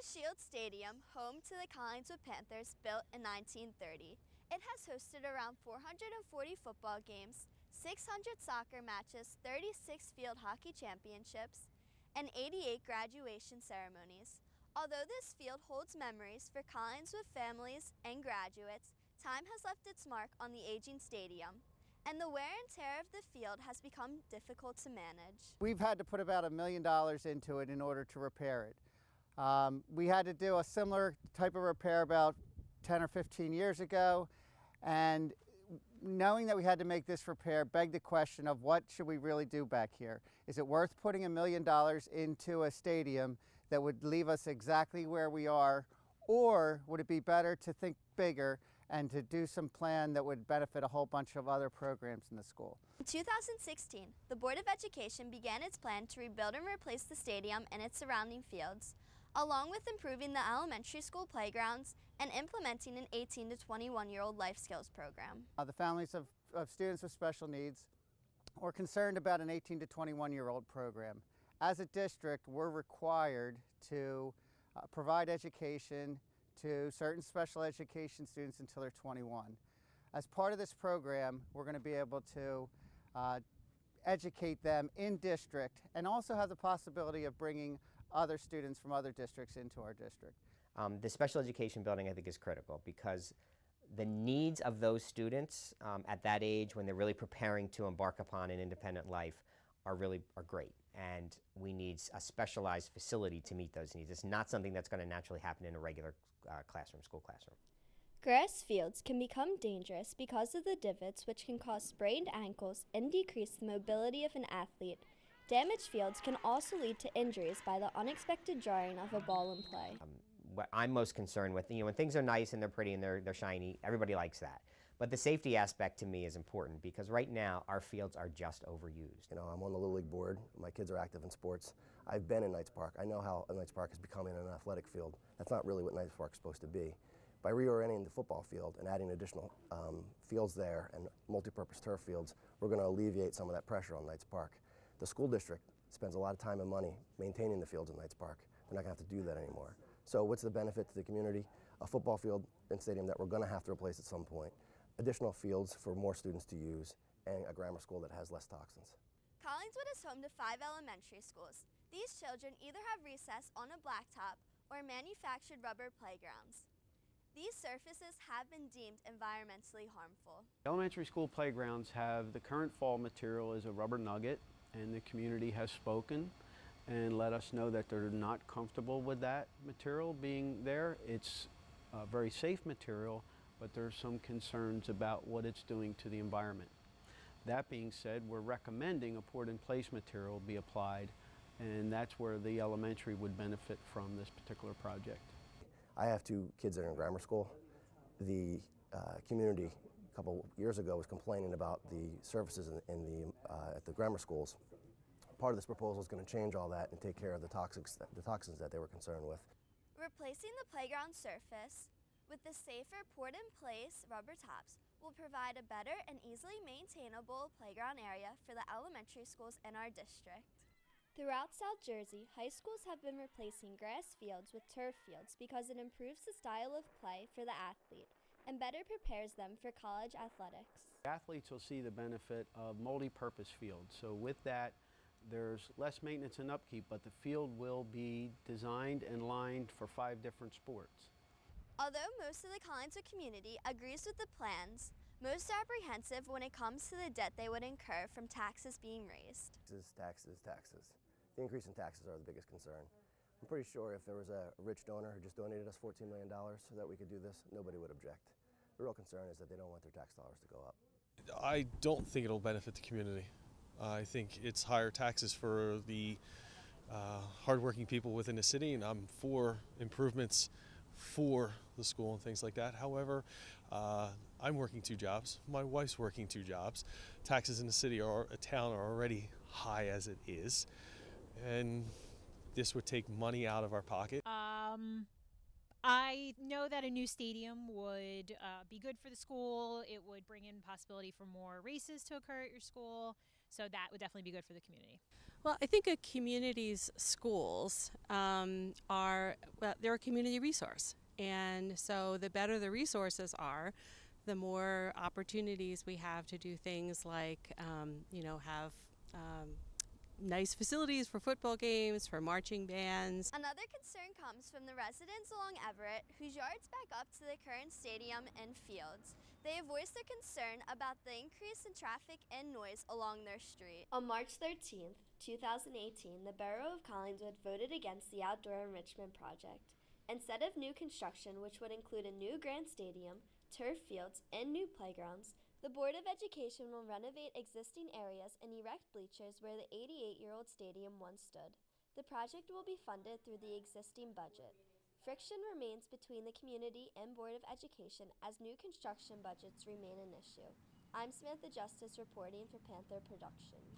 CHS Shield Stadium, home to the Collingswood Panthers, built in 1930. It has hosted around 440 football games, 600 soccer matches, 36 field hockey championships, and 88 graduation ceremonies. Although this field holds memories for Collingswood families and graduates, time has left its mark on the aging stadium, and the wear and tear of the field has become difficult to manage. We've had to put about $1 million into it in order to repair it. We had to do a similar type of repair about 10 or 15 years ago, and knowing that we had to make this repair begged the question of what should we really do back here? Is it worth putting $1 million into a stadium that would leave us exactly where we are, or would it be better to think bigger and to do some plan that would benefit a whole bunch of other programs in the school? In 2016, the Board of Education began its plan to rebuild and replace the stadium and its surrounding fields, along with improving the elementary school playgrounds and implementing an 18 to 21-year-old life skills program. The families of students with special needs were concerned about an 18 to 21-year-old program. As a district, we're required to provide education to certain special education students until they're 21. As part of this program, we're going to be able to educate them in district and also have the possibility of bringing other students from other districts into our district. The special education building, I think, is critical because the needs of those students at that age, when they're really preparing to embark upon an independent life, are great, and we need a specialized facility to meet those needs. It's not something that's going to naturally happen in a regular school classroom. Grass fields can become dangerous because of the divots, which can cause sprained ankles and decrease the mobility of an athlete. Damaged fields can also lead to injuries by the unexpected jarring of a ball in play. What I'm most concerned with, when things are nice and they're pretty and they're shiny, everybody likes that. But the safety aspect to me is important because right now our fields are just overused. I'm on the Little League board. My kids are active in sports. I've been in Knights Park. I know how Knights Park is becoming an athletic field. That's not really what Knights Park is supposed to be. By reorienting the football field and adding additional fields there and multi-purpose turf fields, we're going to alleviate some of that pressure on Knights Park. The school district spends a lot of time and money maintaining the fields in Knights Park. They're not going to have to do that anymore. So what's the benefit to the community? A football field and stadium that we're going to have to replace at some point, additional fields for more students to use, and a grammar school that has less toxins. Collingswood is home to 5 elementary schools. These children either have recess on a blacktop or manufactured rubber playgrounds. These surfaces have been deemed environmentally harmful. Elementary school playgrounds have the current fall material is a rubber nugget, and the community has spoken and let us know that they're not comfortable with that material being there. It's a very safe material, but there's some concerns about what it's doing to the environment. That being said, we're recommending a poured-in-place material be applied, and that's where the elementary would benefit from this particular project. I have 2 kids that are in grammar school. The community a couple years ago was complaining about the surfaces at the grammar schools. Part of this proposal is going to change all that and take care of the toxins that they were concerned with. Replacing the playground surface with the safer poured-in-place rubber tops will provide a better and easily maintainable playground area for the elementary schools in our district. Throughout South Jersey, high schools have been replacing grass fields with turf fields because it improves the style of play for the athlete and better prepares them for college athletics. Athletes will see the benefit of multi-purpose fields. So with that, there's less maintenance and upkeep, but the field will be designed and lined for 5 different sports. Although most of the Collingswood community agrees with the plans, most are apprehensive when it comes to the debt they would incur from taxes being raised. Taxes. The increase in taxes are the biggest concern. I'm pretty sure if there was a rich donor who just donated us $14 million so that we could do this, nobody would object. The real concern is that they don't want their tax dollars to go up. I don't think it'll benefit the community. I think it's higher taxes for the hardworking people within the city, and I'm for improvements for the school and things like that. However, I'm working 2 jobs. My wife's working 2 jobs. Taxes in the city or a town are already high as it is, and this would take money out of our pocket. I know that a new stadium would be good for the school. It would bring in possibility for more races to occur at your school. So that would definitely be good for the community. Well, I think a community's schools they're a community resource. And so the better the resources are, the more opportunities we have to do things like, have nice facilities for football games, for marching bands. Another concern comes from the residents along Everett whose yards back up to the current stadium and fields. They have voiced their concern about the increase in traffic and noise along their street. On March 13th, 2018, the Borough of Collingswood voted against the outdoor enrichment project. Instead of new construction, which would include a new grand stadium, turf fields, and new playgrounds, the Board of Education will renovate existing areas and erect bleachers where the 88-year-old stadium once stood. The project will be funded through the existing budget. Friction remains between the community and Board of Education as new construction budgets remain an issue. I'm Samantha Justis reporting for Panther Productions.